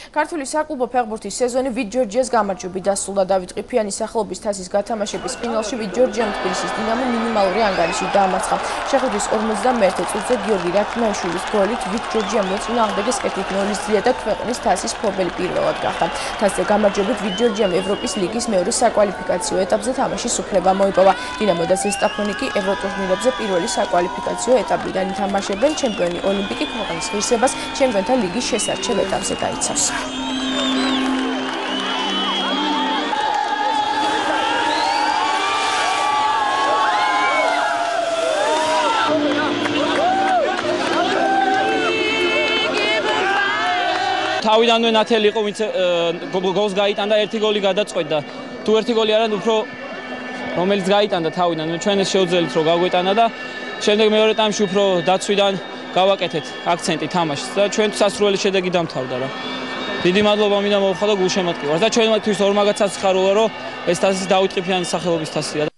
ქართული საკლუბო ფეხბურთის სეზონი ვიტ ჯორჯიას გამარჯვებით დასრულდა. დავით ყიფიანის სახელობის თასის გათამაშების ფინალში ვიტ ჯორჯიამ თბილისის დინამო მინიმალური ანგარიშით დაამარცხა. შეხვედრის 51 წუთზე გიორგი რაქიმაშვილის გოლით ვიტ ჯორჯიამ მოწინააღმდეგეს 1-0 ზია და ქვეყნის თასის მფლობელი პირველად გახდა. თასზე გამარჯვებით ვიტ ჯორჯიამ ევროპის ლიგის მეორე საკვალიფიკაციო ეტაპზე თამაშის უფლება მოიპოვა. დინამო და ზესტაფონიკი ევროტურნირებზე პირველი საკვალიფიკაციო ეტაპიდან ითამაშებენ. ჩემპიონი ოლიმპიკი ქვეყნის ღირსებას ჩემპიონთა ლიგის შესარჩევ ეტაპზე დაიცავს. თავიდანვე ნათელი იყო, ვინც გოლს გაიტანდა, ერთი გოლი გადაწყვეტდა. თუ ერთი გოლი არა, უფრო რომელიც გაიტანდა თავიდან, ჩვენ ეს შევძელით რომ გაგვეტანა და შემდეგ მეორე ტაიმში უფრო დაცვიდან გავაკეთეთ აქცენტი თამაშს და ჩვენ სასურველი შედეგი დამთავრდა რა. დიდი მადლობა მინდა მოვხადო გულშემატკივარს და ჩვენთვის ორმაგად საცხაროა რომ ეს თასი დავით ყიფიანის სახელობის თასია.